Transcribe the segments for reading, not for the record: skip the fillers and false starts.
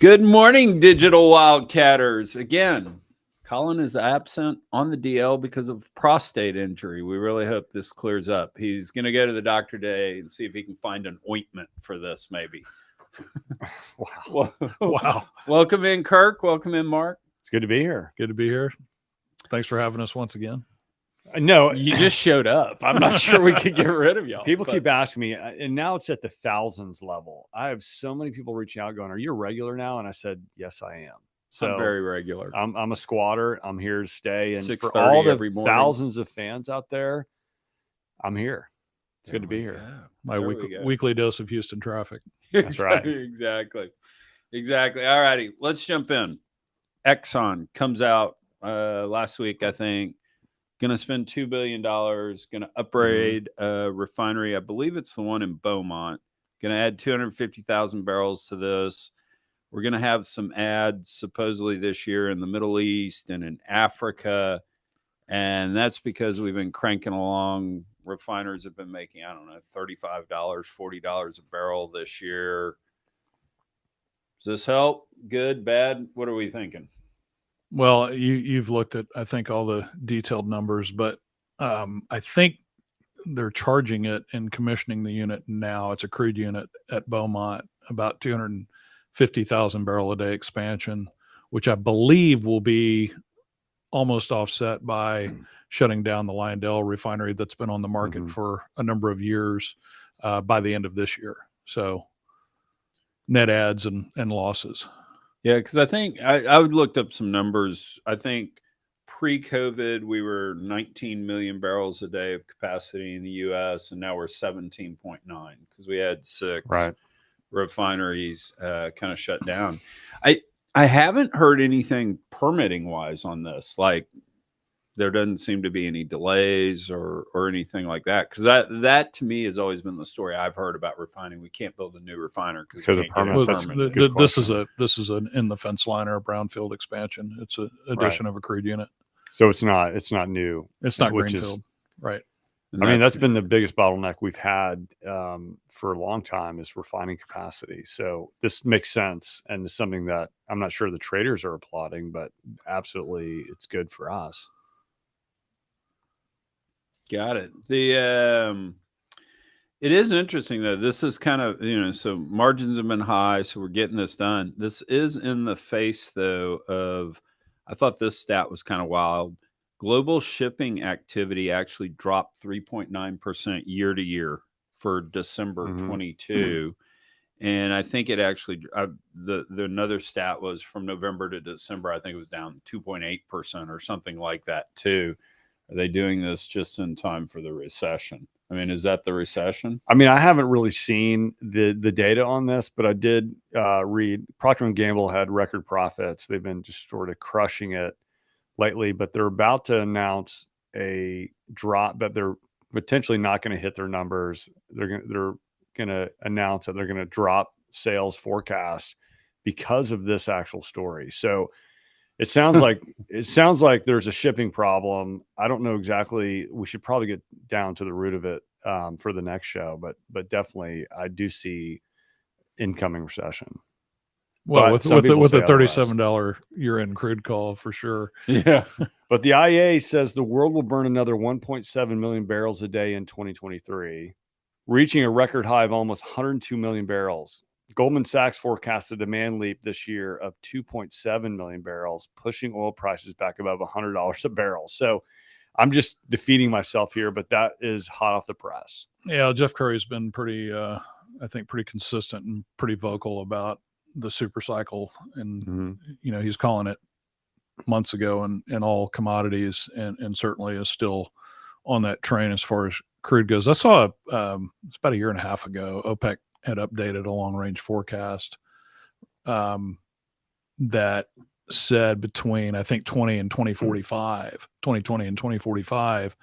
Good morning, digital wildcatters. Again, Collin is absent on the DL because of prostate injury. We really hope this clears up. He's going to go to the doctor today and see if he can find an ointment for this, maybe. Wow. Wow. Welcome in, Kirk. Welcome in, Mark. It's good to be here. Good to be here. Thanks for having us once again. No, You just showed up. I'm not sure we could get rid of y'all. people keep asking me, and now it's at the thousands level. I have so many people reaching out going, "Are you a regular now?" And I said, "Yes, I am." So I'm very regular. I'm a squatter. I'm here to stay. And for 6:30 all the every morning. thousands of fans out there, I'm here. It's good to be here. My weekly dose of Houston traffic. That's right. Exactly. All righty. Let's jump in. Exxon comes out last week, I think. Going to spend $2 billion. Going to upgrade a refinery. I believe it's the one in Beaumont. Going to add 250,000 barrels to this. We're going to have some ads supposedly this year in the Middle East and in Africa. And that's because we've been cranking along. Refiners have been making, I don't know, $35, $40 a barrel this year. Does this help? Good, bad? What are we thinking? Well, you've looked at, I think, all the detailed numbers, but I think they're charging it and commissioning the unit now. It's a crude unit at Beaumont, about 250,000 barrel a day expansion, which I believe will be almost offset by shutting down the Lyondell refinery that's been on the market for a number of years by the end of this year. So net adds and losses. Yeah, because I think I looked up some numbers. I think pre-COVID, we were 19 million barrels a day of capacity in the U.S., and now we're 17.9 because we had six refineries kind of shut down. I haven't heard anything permitting-wise on this. Like, there doesn't seem to be any delays or anything like that. Because that to me has always been the story I've heard about refining. We can't build a new refiner because of permits. This is an in the fence line or a brownfield expansion. It's an addition of a crude unit. So it's not new. It's not greenfield, right? I mean, that's been the biggest bottleneck we've had for a long time is refining capacity. So this makes sense, and it's something that I'm not sure the traders are applauding, but absolutely, it's good for us. Got it. It is interesting though. This is kind of, so margins have been high, so we're getting this done. This is in the face though of, I thought this stat was kind of wild. Global shipping activity actually dropped 3.9% year to year for December 22. And I think it actually, the another stat was from November to December, I think it was down 2.8% or something like that too. Are they doing this just in time for the recession? I mean, is that the recession? I mean, I haven't really seen the data on this, but I did read Procter & Gamble had record profits. They've been just sort of crushing it lately, but they're about to announce a drop that they're potentially not going to hit their numbers. They're going to announce that they're going to drop sales forecasts because of this actual story. So it sounds like there's a shipping problem. I don't know exactly. We should probably get down to the root of it for the next show, but definitely I do see incoming recession. Well, with the $37 year-end crude call for sure. Yeah, but the IEA says the world will burn another 1.7 million barrels a day in 2023, reaching a record high of almost 102 million barrels. Goldman Sachs forecasts a demand leap this year of 2.7 million barrels, pushing oil prices back above $100 a barrel. So I'm just defeating myself here, but that is hot off the press. Yeah, Jeff Curry's been pretty consistent and pretty vocal about the super cycle. And, he's calling it months ago in all commodities and certainly is still on that train as far as crude goes. I saw it's about a year and a half ago, OPEC had updated a long-range forecast that said between, I think, 2020 and 2045,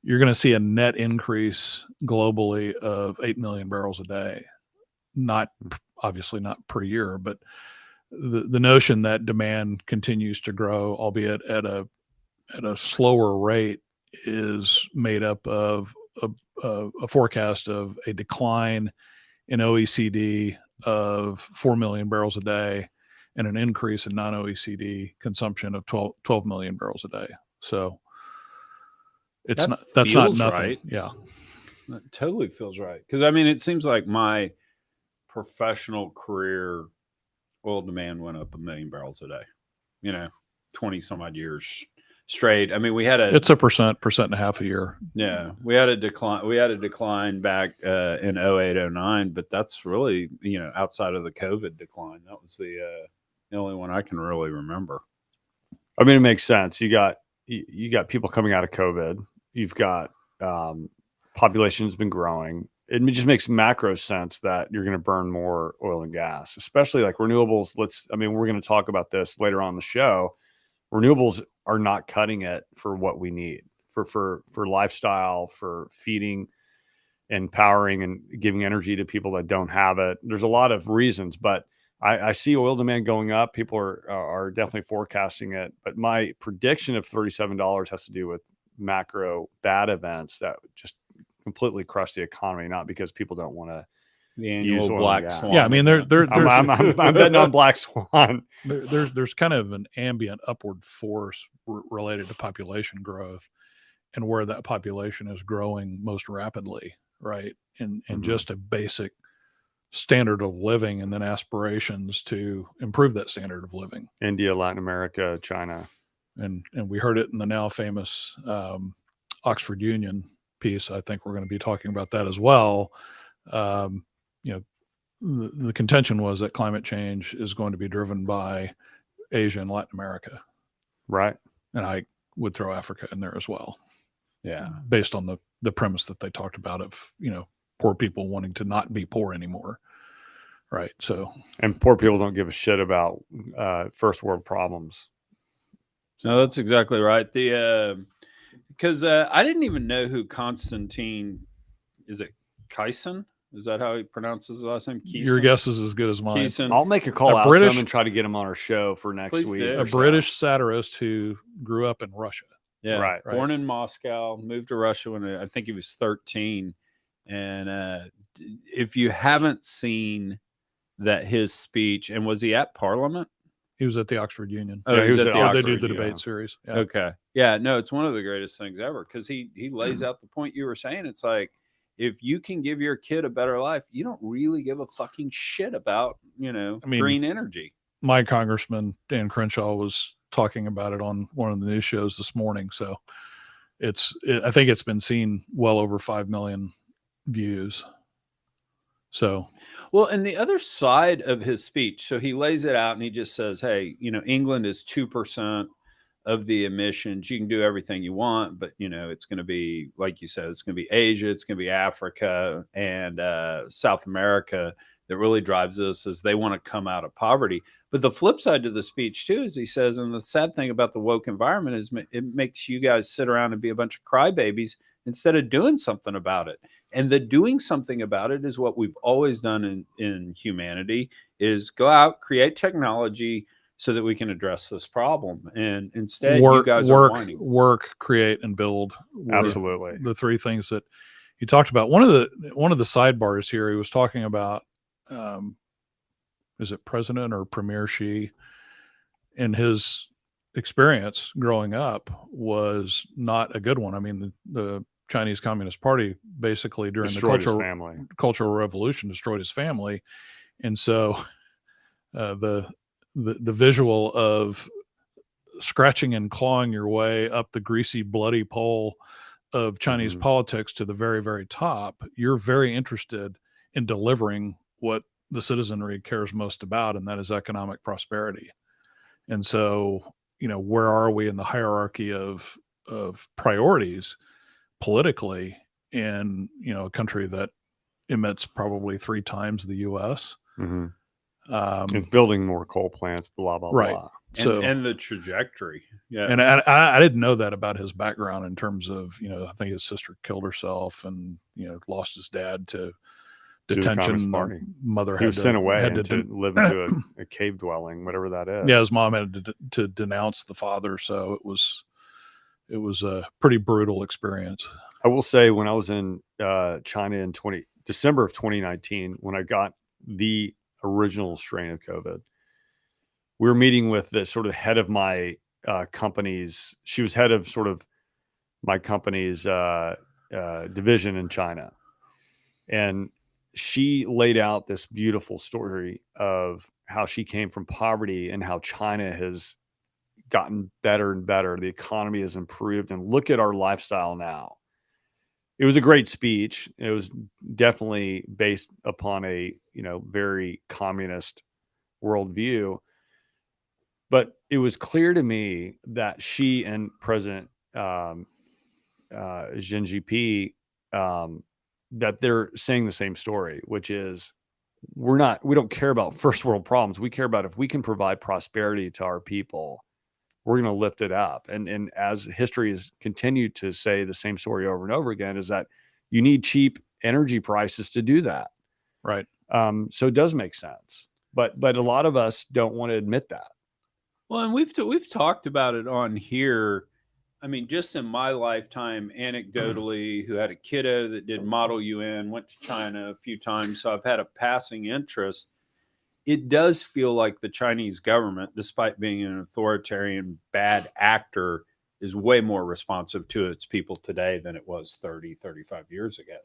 you're going to see a net increase globally of 8 million barrels a day. Obviously not per year, but the notion that demand continues to grow, albeit at a slower rate, is made up of a forecast of a decline in OECD of 4 million barrels a day and an increase in non-OECD consumption of 12 million barrels a day. So that's not feels nothing. right. Yeah. That totally feels right. Because I mean, it seems like my professional career oil demand went up 1 million barrels a day, 20 some odd years straight. I mean, it's a percent and a half a year. Yeah, we had a decline back in 08, 09, but that's really, outside of the COVID decline. That was the only one I can really remember. I mean, it makes sense. You got people coming out of COVID. You've got population's been growing. It just makes macro sense that you're going to burn more oil and gas, especially like renewables. We're going to talk about this later on in the show. Renewables are not cutting it for what we need for lifestyle, for feeding and powering and giving energy to people that don't have it. There's a lot of reasons, but I see oil demand going up. People are definitely forecasting it, but my prediction of $37 has to do with macro bad events that just completely crush the economy, not because people don't want to the annual black swan. Yeah, I mean, I'm betting on black swan. There's kind of an ambient upward force related to population growth, and where that population is growing most rapidly, right? And just a basic standard of living, and then aspirations to improve that standard of living. India, Latin America, China, and we heard it in the now famous Oxford Union piece. I think we're going to be talking about that as well. The contention was that climate change is going to be driven by Asia and Latin America. Right. And I would throw Africa in there as well. Yeah. Based on the premise that they talked about of, poor people wanting to not be poor anymore. Right. So, and poor people don't give a shit about first world problems. No, that's exactly right. Because I didn't even know who Constantine, is it Kyson? Is that how he pronounces his last name? Keeson? Your guess is as good as mine. Keeson. I'll make a call out to him and try to get him on our show for next week. Do. A British satirist who grew up in Russia. Yeah, right. Born in Moscow, moved to Russia when I think he was 13. And if you haven't seen his speech, and was he at Parliament? He was at the Oxford Union. Oh, yeah, he was at the Oxford. They do the debate series. Yeah. Okay. Yeah, no, it's one of the greatest things ever, because he lays out the point you were saying. It's like, if you can give your kid a better life, you don't really give a fucking shit about, green energy. My congressman, Dan Crenshaw, was talking about it on one of the news shows this morning. So I think it's been seen well over 5 million views. So, well, and the other side of his speech, so he lays it out and he just says, hey, England is 2% of the emissions. You can do everything you want, but it's going to be, like you said, it's going to be Asia, it's going to be Africa and South America that really drives this, as they want to come out of poverty. But the flip side to the speech too is he says, and the sad thing about the woke environment is it makes you guys sit around and be a bunch of crybabies instead of doing something about it. And the doing something about it is what we've always done in humanity, is go out, create technology so that we can address this problem. And instead, you guys are whining. Work, create, and build. Absolutely. The three things that he talked about. One of the sidebars here, he was talking about, is it President or Premier Xi? And his experience growing up was not a good one. I mean, the Chinese Communist Party basically during the Cultural Revolution destroyed his family. And so the visual of scratching and clawing your way up the greasy, bloody pole of Chinese politics to the very, very top, you're very interested in delivering what the citizenry cares most about, and that is economic prosperity. And so, where are we in the hierarchy of priorities politically in, a country that emits probably 3 times the U.S.? And building more coal plants, blah, blah, right. blah. So, and the trajectory. Yeah. And I didn't know that about his background in terms of, I think his sister killed herself and, lost his dad to detention. Mother he was sent away to live into a cave dwelling, whatever that is. Yeah, his mom had to denounce the father, so it was a pretty brutal experience. I will say, when I was in China in December of 2019, when I got the original strain of COVID, we were meeting with the sort of head of my company's. She was head of sort of my company's division in China, and she laid out this beautiful story of how she came from poverty and how China has gotten better and better. The economy has improved, and look at our lifestyle now. It was a great speech. It was definitely based upon a, very communist worldview. But it was clear to me that she and President Xi Jinping, that they're saying the same story, which is we don't care about first world problems. We care about if we can provide prosperity to our people, we're going to lift it up. And as history has continued to say the same story over and over again, is that you need cheap energy prices to do that. Right. So it does make sense, but a lot of us don't want to admit that. Well, and we've talked about it on here. I mean, just in my lifetime, anecdotally, who had a kiddo that did Model UN, went to China a few times, so I've had a passing interest. It does feel like the Chinese government, despite being an authoritarian bad actor, is way more responsive to its people today than it was 30, 35 years ago.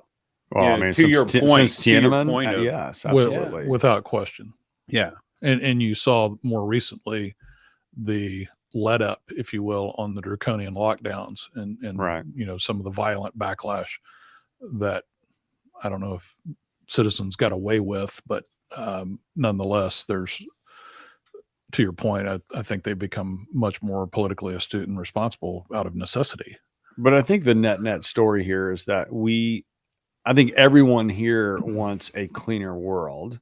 Well, I mean, to your point, yes, absolutely. Without question. Yeah. And you saw more recently the let up, if you will, on the draconian lockdowns and right. Some of the violent backlash that I don't know if citizens got away with, but nonetheless, there's, to your point, I think they've become much more politically astute and responsible out of necessity. But I think the net story here is that I think everyone here wants a cleaner world,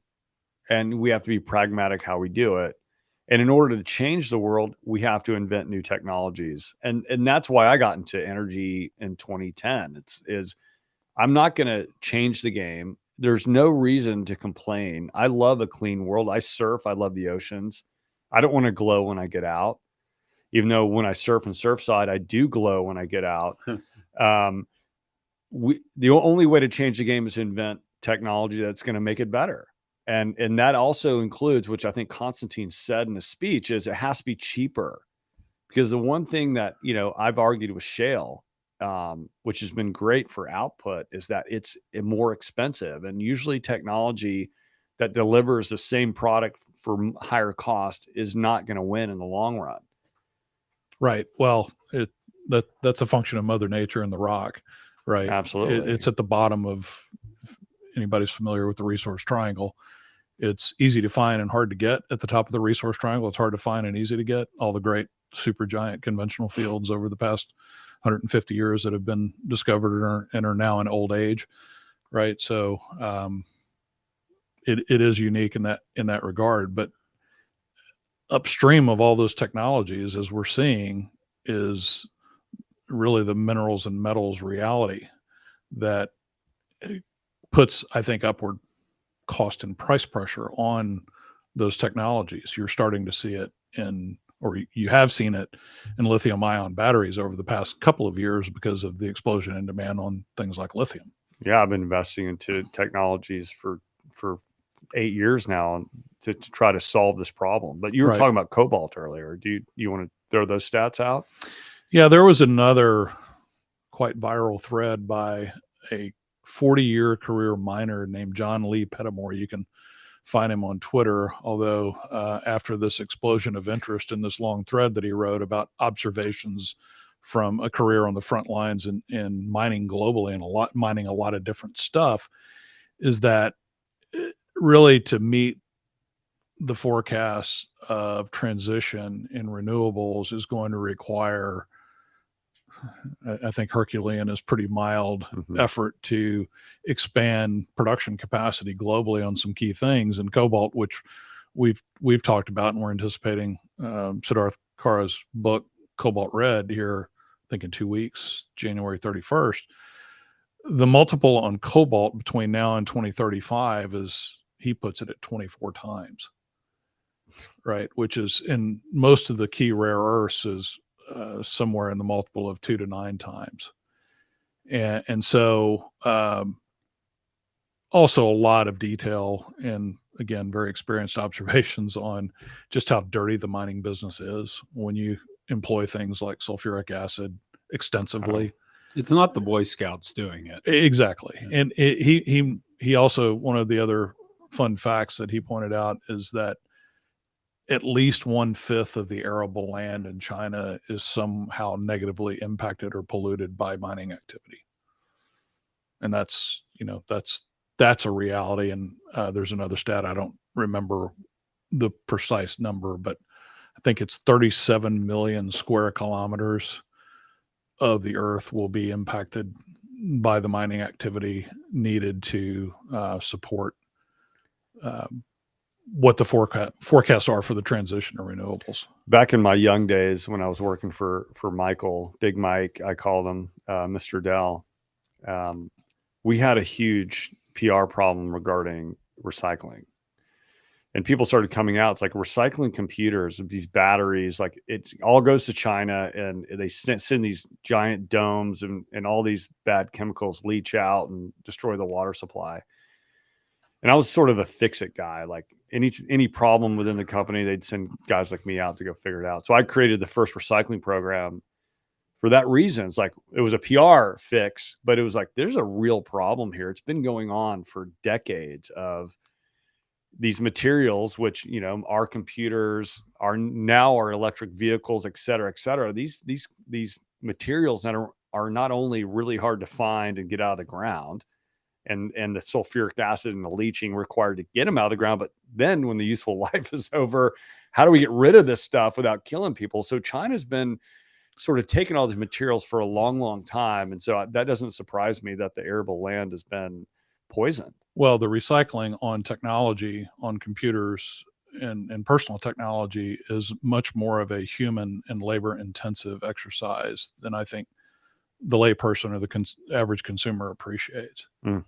and we have to be pragmatic how we do it. And in order to change the world, we have to invent new technologies. And that's why I got into energy in 2010. I'm not going to change the game. There's no reason to complain. I love a clean world. I surf. I love the oceans. I don't want to glow when I get out, even though when I surf in Surfside, I do glow when I get out. The only way to change the game is to invent technology that's going to make it better. And that also includes, which I think Constantine said in his speech, is it has to be cheaper. Because the one thing that, I've argued with shale, which has been great for output, is that it's more expensive. And usually technology that delivers the same product for higher cost is not going to win in the long run. Right. Well, that's a function of Mother Nature and the rock, right? Absolutely. It's at the bottom of, if anybody's familiar with the resource triangle, it's easy to find and hard to get. At the top of the resource triangle, it's hard to find and easy to get. All the great supergiant conventional fields over the past 150 years that have been discovered and are now in old age, right? So it is unique in that regard. But upstream of all those technologies, as we're seeing, is really the minerals and metals reality that puts, I think, upward cost and price pressure on those technologies. You're starting to see it or you have seen it in lithium ion batteries over the past couple of years because of the explosion in demand on things like lithium. Yeah, I've been investing into technologies for 8 years now to try to solve this problem. But you were talking about cobalt earlier. Do you want to throw those stats out? Yeah, there was another quite viral thread by a 40-year career miner named John Lee Pettimore. You can find him on Twitter, although after this explosion of interest in this long thread that he wrote about observations from a career on the front lines in mining globally and mining a lot of different stuff, is that really to meet the forecasts of transition in renewables is going to require, I think Herculean is pretty mild effort to expand production capacity globally on some key things. And cobalt, which we've talked about, and we're anticipating Siddharth Kara's book Cobalt Red here, I think in 2 weeks, January 31st. The multiple on cobalt between now and 2035 is, he puts it at 24 times, right? Which is, in most of the key rare earths, is somewhere in the multiple of 2 to 9 times. And so a also a lot of detail and, again, very experienced observations on just how dirty the mining business is when you employ things like sulfuric acid extensively. It's not the Boy Scouts doing it. Exactly. And he also, one of the other fun facts that he pointed out is that at least 1/5 of the arable land in China is somehow negatively impacted or polluted by mining activity. And that's, that's a reality. And there's another stat. I don't remember the precise number, but I think it's 37 million square kilometers of the earth will be impacted by the mining activity needed to support what the forecasts are for the transition to renewables. Back in my young days when I was working for Michael, Big Mike, I called him Mr. Dell. We had a huge PR problem regarding recycling. And people started coming out. It's like recycling computers, these batteries, like it all goes to China and they send these giant domes and all these bad chemicals leach out and destroy the water supply. And I was sort of a fix-it guy. Like any problem within the company, they'd send guys like me out to go figure it out. So I created the first recycling program for that reason. It's like it was a PR fix, but it was like there's a real problem here. It's been going on for decades of these materials, which, our computers are now our electric vehicles, et cetera, et cetera. These materials that are not only really hard to find and get out of the ground and the sulfuric acid and the leaching required to get them out of the ground. But then when the useful life is over, how do we get rid of this stuff without killing people? So China's been sort of taking all these materials for a long, long time. And so that doesn't surprise me that the arable land has been poisoned. Well, the recycling on technology, on computers and personal technology is much more of a human and labor intensive exercise than I think the layperson or the average consumer appreciates. And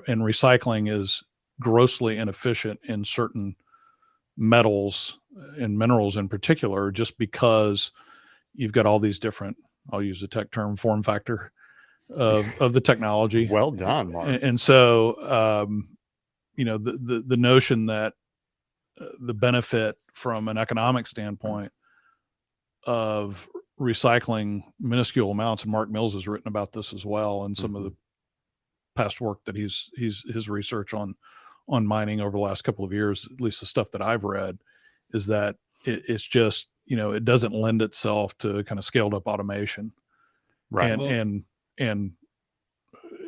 recycling is grossly inefficient in certain metals and minerals in particular, just because you've got all these different, I'll use the tech term, form factor of the technology. Well done, Mark. And so, the notion that the benefit from an economic standpoint of recycling minuscule amounts, and Mark Mills has written about this as well, and some of the past work that his research on mining over the last couple of years, at least the stuff that I've read, is that it's just, it doesn't lend itself to kind of scaled up automation. Right. And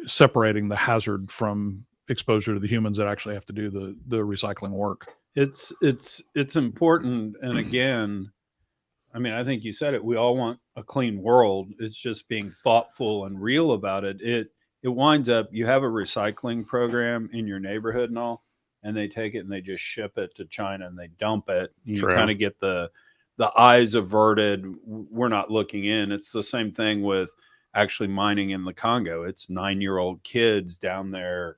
separating the hazard from exposure to the humans that actually have to do the recycling work. It's important. And again, I mean, I think you said it, we all want a clean world. It's just being thoughtful and real about it. It winds up, you have a recycling program in your neighborhood and all, and they take it and they just ship it to China and they dump it. You kind of get the eyes averted. We're not looking in. It's the same thing with actually mining in the Congo. It's 9-year-old kids down there,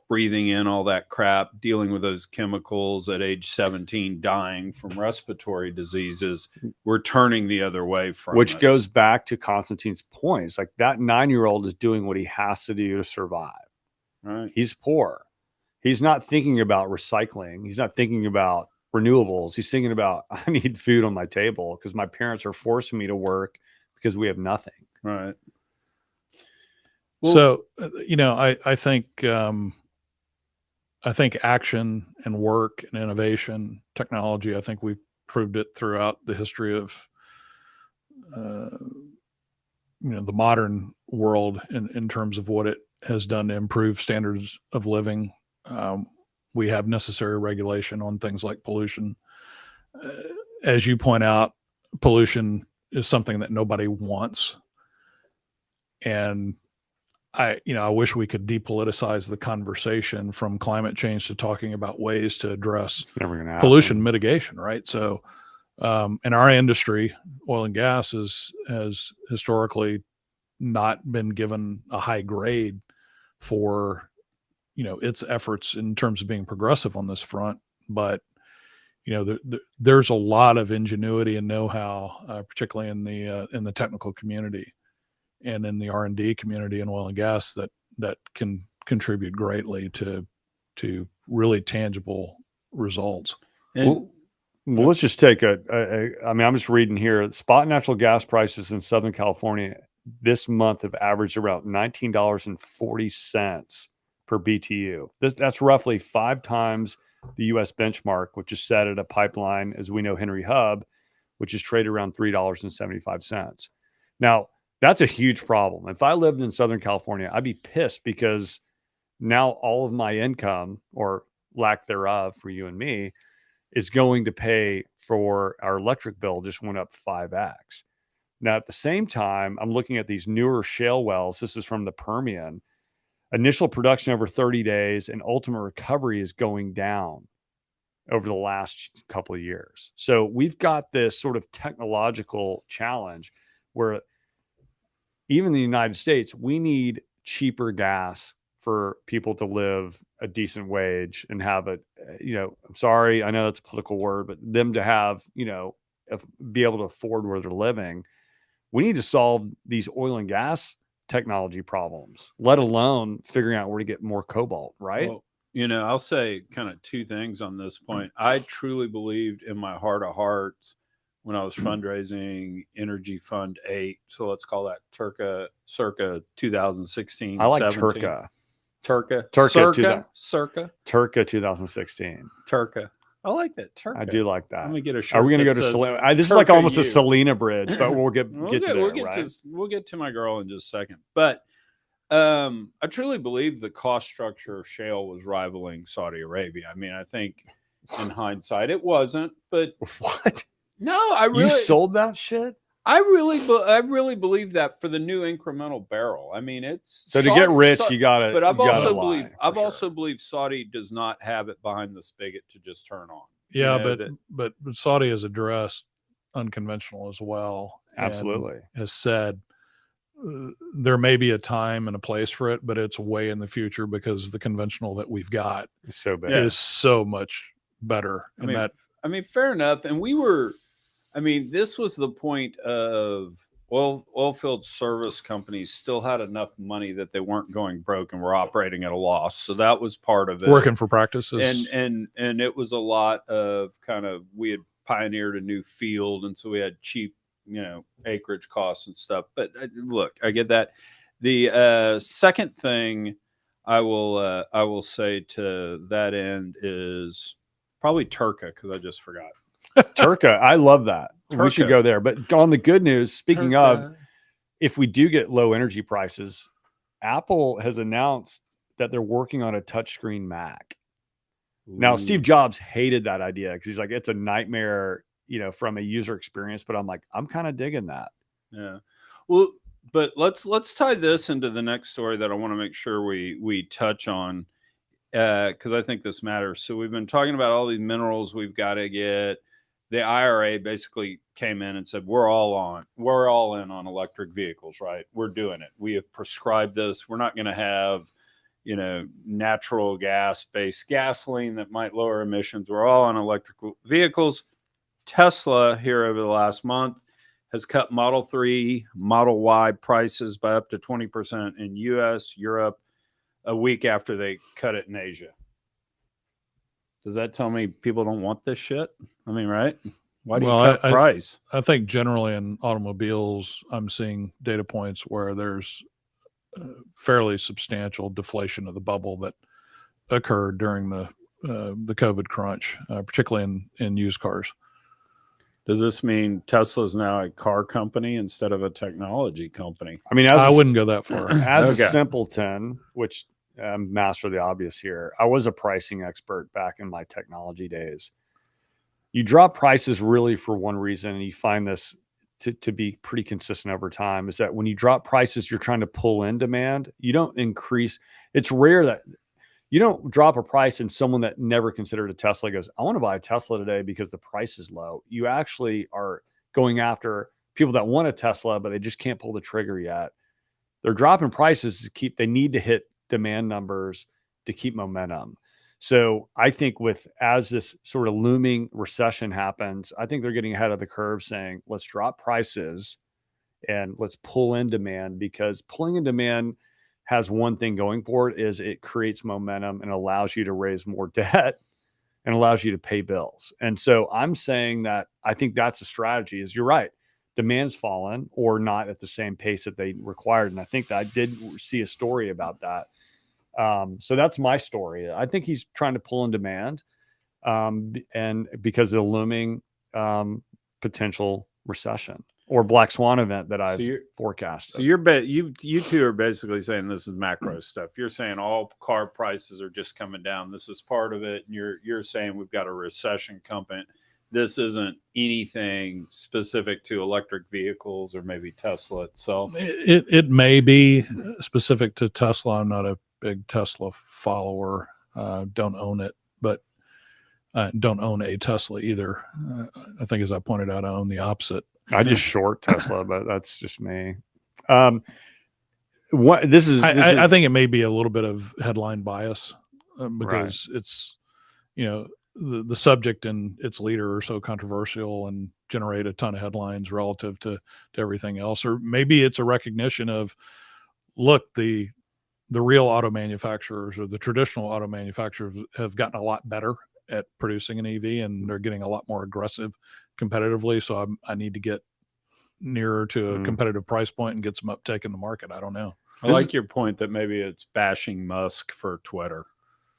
breathing in all that crap, dealing with those chemicals at age 17, dying from respiratory diseases. We're turning the other way from Which it. goes back to Constantine's point. It's like that 9-year-old is doing what he has to do to survive. Right. He's poor. He's not thinking about recycling. He's not thinking about renewables. He's thinking about, I need food on my table because my parents are forcing me to work because we have nothing. Right. Well, so, I think action and work and innovation, technology, I think we've proved it throughout the history of, the modern world in terms of what it has done to improve standards of living. We have necessary regulation on things like pollution. As you point out, pollution is something that nobody wants. And I wish we could depoliticize the conversation from climate change to talking about ways to address pollution mitigation, right? So in our industry, oil and gas has historically not been given a high grade for, its efforts in terms of being progressive on this front. But, there's a lot of ingenuity and know-how, particularly in the technical community and in the R&D community in oil and gas that can contribute greatly to really tangible results. And Well, let's just take I mean, I'm just reading here. Spot natural gas prices in Southern California this month have averaged around $19.40 per BTU. That's roughly 5 times the U.S. benchmark, which is set at a pipeline, as we know, Henry Hub, which is traded around $3.75. Now, that's a huge problem. If I lived in Southern California, I'd be pissed because now all of my income, or lack thereof for you and me, is going to pay for our electric bill just went up 5x. Now, at the same time, I'm looking at these newer shale wells. This is from the Permian. Initial production over 30 days and ultimate recovery is going down over the last couple of years. So we've got this sort of technological challenge where even in the United States, we need cheaper gas for people to live a decent wage and have I'm sorry, I know that's a political word, but them to have, be able to afford where they're living. We need to solve these oil and gas technology problems, let alone figuring out where to get more cobalt, right? Well, I'll say kind of 2 things on this point. I truly believed in my heart of hearts when I was fundraising Energy Fund 8. So let's call that circa 2016. I like 17. Turca Circa 2016. Turca. I like that. Turca. I do like that. Let me get a shirt. Are we going to go to Selena? This is like almost a Selena bridge, but we'll get to there, right? We'll get to my girl in just a second. But I truly believe the cost structure of shale was rivaling Saudi Arabia. I mean, I think in hindsight it wasn't, but what? No, you sold that shit. I really believe that for the new incremental barrel. I mean, it's so to get rich, you gotta. But I've also believed Saudi does not have it behind the spigot to just turn on. Yeah, but Saudi has addressed unconventional as well. Absolutely, has said there may be a time and a place for it, but it's way in the future because the conventional that we've got is so bad. Is so much better. I mean, fair enough. And this was the point of oilfield service companies still had enough money that they weren't going broke and were operating at a loss. So that was part of it. Working for practices. And it was a lot of we had pioneered a new field. And so we had cheap, acreage costs and stuff. But look, I get that. The second thing I will say to that end is probably Turca, because I just forgot. Turca, I love that. Turca. We should go there. But on the good news, speaking of, if we do get low energy prices, Apple has announced that they're working on a touchscreen Mac. Ooh. Now, Steve Jobs hated that idea because he's like, it's a nightmare, from a user experience. But I'm like, I'm kind of digging that. Yeah. Well, but let's tie this into the next story that I want to make sure we touch on, because I think this matters. So we've been talking about all these minerals we've got to get. The IRA basically came in and said, we're all in on electric vehicles, right? We're doing it. We have prescribed this. We're not going to have, natural gas-based gasoline that might lower emissions. We're all on electric vehicles. Tesla here over the last month has cut Model 3, Model Y prices by up to 20% in US, Europe, a week after they cut it in Asia. Does that tell me people don't want this shit? I mean, right? Why do you cut price? I think generally in automobiles, I'm seeing data points where there's fairly substantial deflation of the bubble that occurred during the COVID crunch, particularly in used cars. Does this mean Tesla's now a car company instead of a technology company? I mean, I wouldn't go that far. As a simpleton, which master the obvious here, I was a pricing expert back in my technology days. You drop prices really for one reason, and you find this to be pretty consistent over time, is that when you drop prices, you're trying to pull in demand. You don't increase. It's rare that you don't drop a price and someone that never considered a Tesla goes, I want to buy a Tesla today because the price is low. You actually are going after people that want a Tesla, but they just can't pull the trigger yet. They're dropping prices they need to hit demand numbers to keep momentum. So I think as this sort of looming recession happens, I think they're getting ahead of the curve saying, let's drop prices and let's pull in demand, because pulling in demand has one thing going for it, is it creates momentum and allows you to raise more debt and allows you to pay bills. And so I'm saying that I think that's a strategy. Is you're right. Demand's fallen or not at the same pace that they required. And I think that I did see a story about that. So that's my story. I think he's trying to pull in demand, and because of the looming potential recession or black swan event that I've forecasted. So you two are basically saying this is macro stuff. You're saying all car prices are just coming down. This is part of it. And you're saying we've got a recession coming. This isn't anything specific to electric vehicles or maybe Tesla itself. It may be specific to Tesla. I'm not a big Tesla follower. Don't own it, but don't own a Tesla either. I think, as I pointed out, I own the opposite. I just short Tesla, but that's just me. I think it may be a little bit of headline bias because it's, the subject and its leader are so controversial and generate a ton of headlines relative to everything else. Or maybe it's a recognition of, look, the real auto manufacturers or the traditional auto manufacturers have gotten a lot better at producing an EV, and they're getting a lot more aggressive competitively. So I need to get nearer to a competitive price point and get some uptake in the market. I don't know. I like your point that maybe it's bashing Musk for Twitter.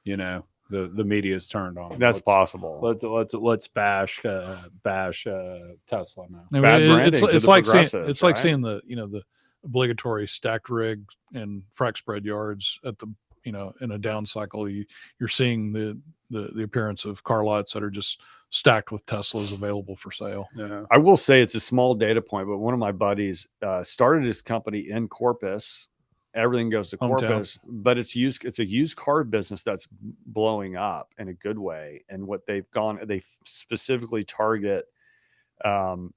The media's turned on. That's possible. Let's bash Tesla now. I mean, it's like seeing the obligatory stacked rig and frac spread yards at the in a down cycle. You're seeing the appearance of car lots that are just stacked with Teslas available for sale. Yeah. I will say it's a small data point, but one of my buddies started his company in Corpus. Everything goes to Corpus, but it's a used car business that's blowing up in a good way. And what they specifically target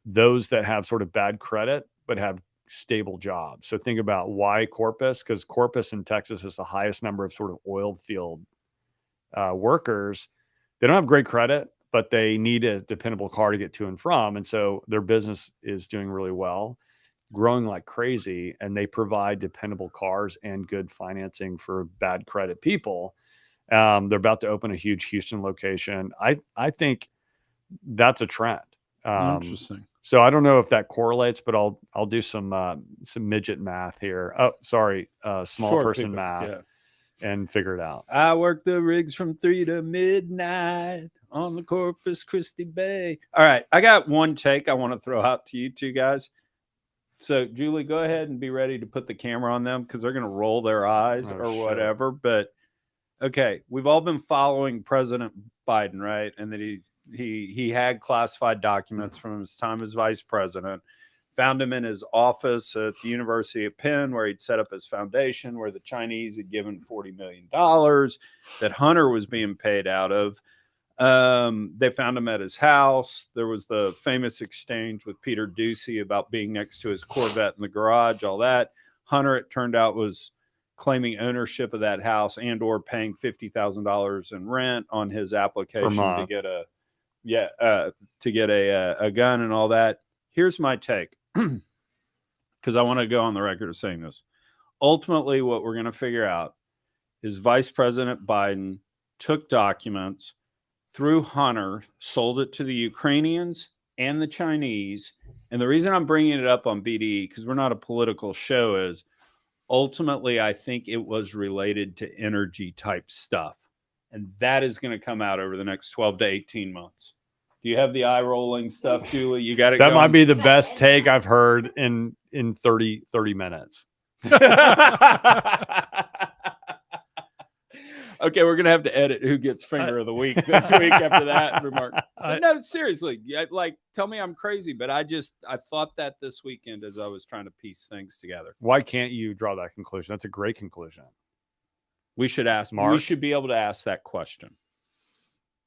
those that have sort of bad credit but have stable jobs. So think about why Corpus, because Corpus in Texas is the highest number of sort of oil field workers. They don't have great credit, but they need a dependable car to get to and from. And so their business is doing really well, growing like crazy, and they provide dependable cars and good financing for bad credit people. They're about to open a huge Houston location. I think that's a trend. Interesting. So I don't know if that correlates, but I'll do some midget math here. Oh, sorry, small Short person people, math, and figure it out. I work the rigs from 3 to midnight on the Corpus Christi Bay. All right, I got one take I want to throw out to you two guys. So, Julie, go ahead and be ready to put the camera on them because they're going to roll their eyes or whatever. But, okay, we've all been following President Biden, right? And that he had classified documents from his time as vice president, found him in his office at the University of Penn where he'd set up his foundation where the Chinese had given $40 million that Hunter was being paid out of. They found him at his house. There was the famous exchange with Peter Doocy about being next to his Corvette in the garage, all that. Hunter, it turned out, was claiming ownership of that house and or paying $50,000 in rent on his application to get a gun and all that. Here's my take, because I want to go on the record of saying this. Ultimately, what we're going to figure out is Vice President Biden took documents through Hunter, sold it to the Ukrainians and the Chinese. And the reason I'm bringing it up on BDE, because we're not a political show, is ultimately I think it was related to energy type stuff. And that is going to come out over the next 12 to 18 months. Do you have the eye rolling stuff, Julie? You got it. That might be the best take I've heard in 30 minutes. Okay, we're gonna have to edit who gets finger of the week this week after that remark. No, seriously, like tell me I'm crazy, but I thought that this weekend as I was trying to piece things together. Why can't you draw that conclusion? That's a great conclusion. We should ask Mark. We should be able to ask that question.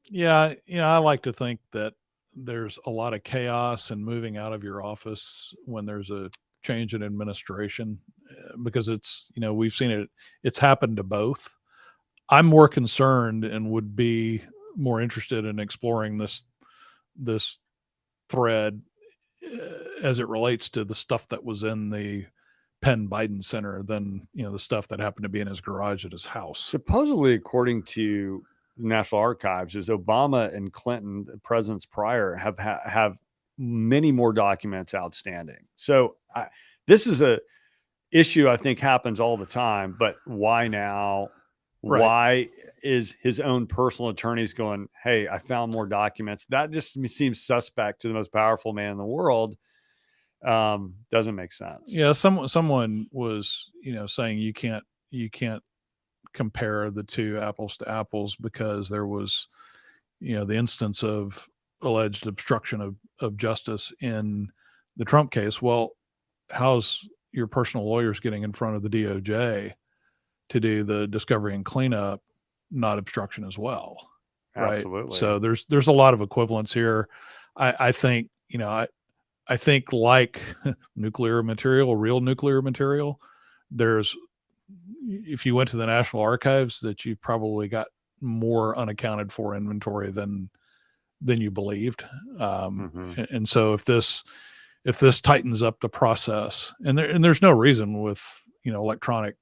Yeah, I like to think that there's a lot of chaos and moving out of your office when there's a change in administration, because it's, we've seen it. It's happened to both. I'm more concerned and would be more interested in exploring this thread as it relates to the stuff that was in the Penn Biden Center than, the stuff that happened to be in his garage at his house. Supposedly, according to the National Archives, is Obama and Clinton, the presidents prior, have many more documents outstanding. So this is a issue I think happens all the time. But why now? Right. Why is his own personal attorneys going, hey, I found more documents? That just seems suspect to the most powerful man in the world. Doesn't make sense. Yeah, someone was, saying you can't compare the two apples to apples because there was, the instance of alleged obstruction of justice in the Trump case. Well, how's your personal lawyers getting in front of the DOJ to do the discovery and cleanup, not obstruction as well? Right. Absolutely. So there's a lot of equivalence here. I think, I think like nuclear material, real nuclear material, if you went to the National Archives, that you probably got more unaccounted for inventory than you believed. And so if this tightens up the process, and there's no reason with, electronic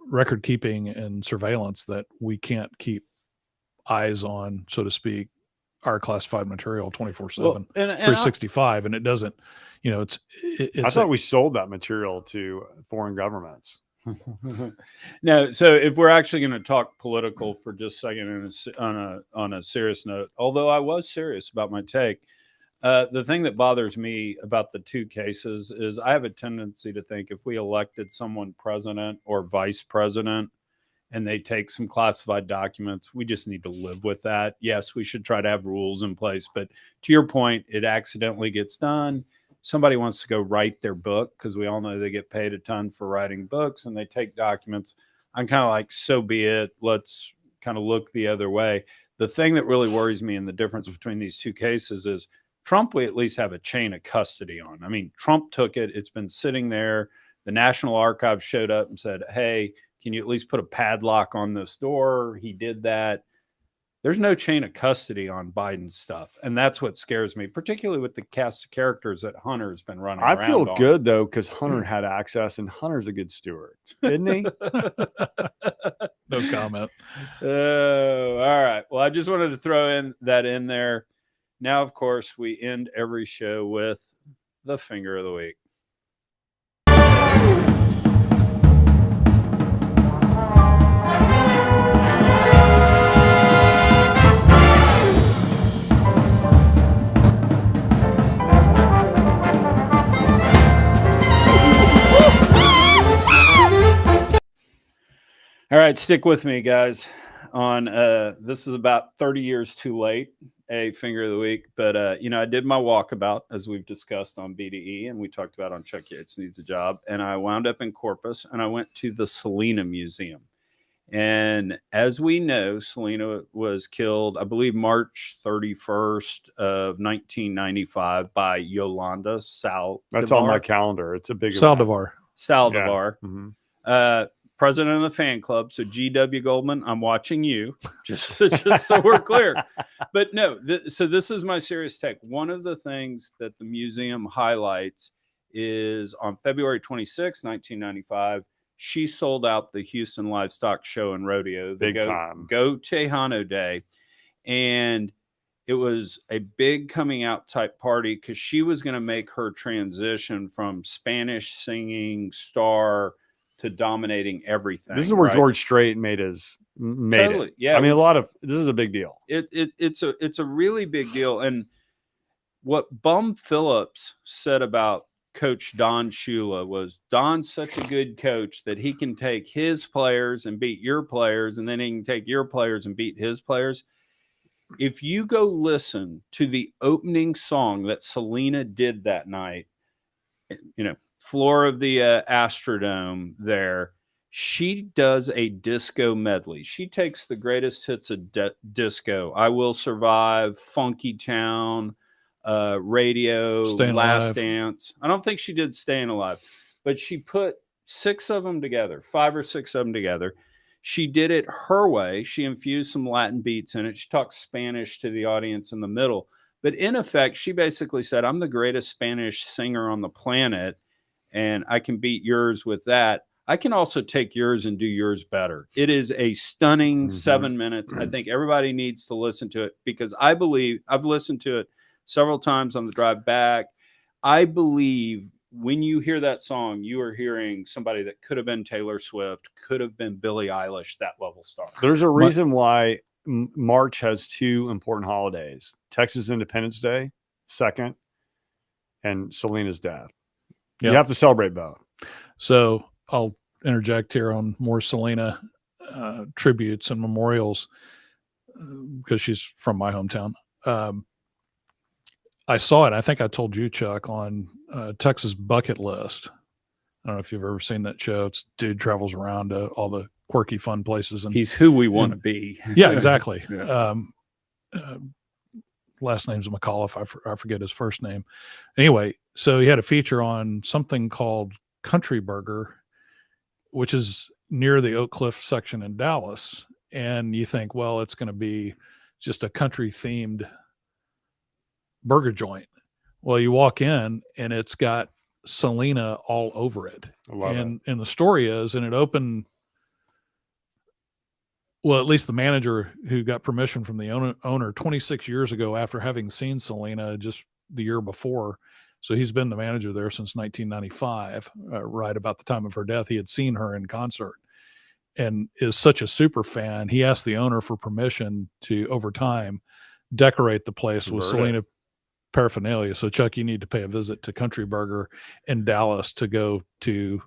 record keeping and surveillance that we can't keep eyes on, so to speak, our classified material 24/7, 365, and it doesn't, it's I thought we sold that material to foreign governments. No, so if we're actually going to talk political for just a second on a serious note, although I was serious about my take, the thing that bothers me about the two cases is I have a tendency to think if we elected someone president or vice president and they take some classified documents, we just need to live with that. Yes, we should try to have rules in place, but to your point, it accidentally gets done. Somebody wants to go write their book, because we all know they get paid a ton for writing books, and they take documents. I'm kind of like, so be it. Let's kind of look the other way. The thing that really worries me and the difference between these two cases is Trump, we at least have a chain of custody on. I mean, Trump took it. It's been sitting there. The National Archives showed up and said, hey, can you at least put a padlock on this door? He did that. There's no chain of custody on Biden's stuff. And that's what scares me, particularly with the cast of characters that Hunter's been running around. I feel good, though, because Hunter had access, and Hunter's a good steward, isn't he? No comment. Oh, all right. Well, I just wanted to throw that in there. Now, of course, we end every show with the finger of the week. All right, stick with me, guys. On this is about 30 years too late, a finger of the week. But I did my walkabout, as we've discussed on BDE, and we talked about on Chuck Yates Needs a Job. And I wound up in Corpus, and I went to the Selena Museum. And as we know, Selena was killed, I believe, March 31st of 1995 by Yolanda Saldivar. That's on my calendar. It's a big Saldivar. Saldivar. Yeah. Mm-hmm. President of the fan club. So G.W. Goldman, I'm watching you, just so we're clear. But no, so this is my serious take. One of the things that the museum highlights is on February 26, 1995, she sold out the Houston Livestock Show and Rodeo. Big time. Go Tejano Day. And it was a big coming out type party because she was going to make her transition from Spanish singing star to dominating everything. This is where George Strait made it. Yeah, I mean, this is a big deal. It's a really big deal. And what Bum Phillips said about Coach Don Shula was, Don's such a good coach that he can take his players and beat your players, and then he can take your players and beat his players. If you go listen to the opening song that Selena did that night, floor of the Astrodome there, she does a disco medley. She takes the greatest hits of disco, I Will Survive, Funky Town, Radio, Last Dance. I don't think she did Staying Alive, but she put 5 or 6 of them together. She did it her way. She infused some Latin beats in it. She talked Spanish to the audience in the middle. But in effect, she basically said, I'm the greatest Spanish singer on the planet, and I can beat yours with that. I can also take yours and do yours better. It is a stunning 7 minutes. I think everybody needs to listen to it because I believe I've listened to it several times on the drive back. I believe when you hear that song, you are hearing somebody that could have been Taylor Swift, could have been Billie Eilish, that level star. There's a reason why March has 2 important holidays: Texas Independence Day, 2nd, and Selena's death. Yep. You have to celebrate both. So I'll interject here on more Selena tributes and memorials because she's from my hometown. I saw it. I think I told you, Chuck, on Texas Bucket List. I don't know if you've ever seen that show. It's dude travels around to all the quirky, fun places, and He's who we want to be. yeah, exactly. Yeah. Last name's McAuliffe. I forget his first name. Anyway, so he had a feature on something called Country Burger, which is near the Oak Cliff section in Dallas. And you think, well, it's going to be just a country themed burger joint. Well, you walk in and it's got Selena all over it. And the story is, and it opened, well, at least the manager who got permission from the owner 26 years ago after having seen Selena just the year before. So he's been the manager there since 1995, right about the time of her death. He had seen her in concert and is such a super fan. He asked the owner for permission to, over time, decorate the place with Selena paraphernalia. So, Chuck, you need to pay a visit to Country Burger in Dallas to go to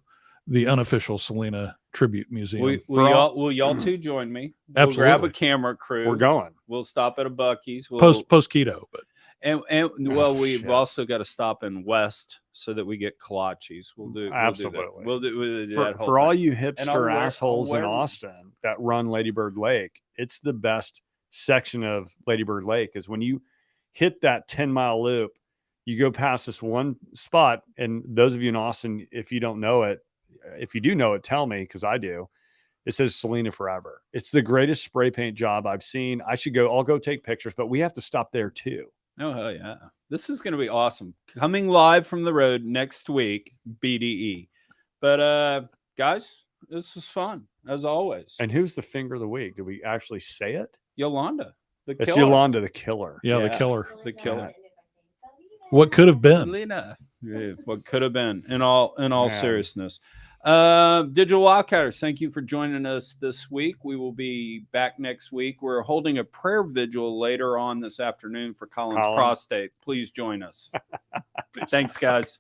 the unofficial Selena Tribute Museum. Will y'all two join me? We'll Absolutely. grab a camera crew. We're going. We'll stop at a Buc-ee's. Post keto, but we've also got to stop in West so that we get kolaches. We'll do absolutely. We'll do that. For all you hipster assholes in Austin that run Lady Bird Lake, it's the best section of Lady Bird Lake. Is when you hit that 10-mile loop, you go past this one spot, and those of you in Austin, if you don't know it, if you do know it, tell me, because I do. It says Selena Forever. It's the greatest spray paint job I've seen. I'll go take pictures, but we have to stop there too. Oh, hell yeah. This is going to be awesome. Coming live from the road next week, BDE. But guys, this was fun, as always. And who's the finger of the week? Did we actually say it? Yolanda, the It's killer. Yolanda, the killer. yeah, the killer. The killer. What could have been? Selena. Yeah, what could have been, in all seriousness. Digital Wildcatters, thank you for joining us this week. We will be back next week. We're holding a prayer vigil later on this afternoon for Collin's prostate. Please join us. Thanks, guys.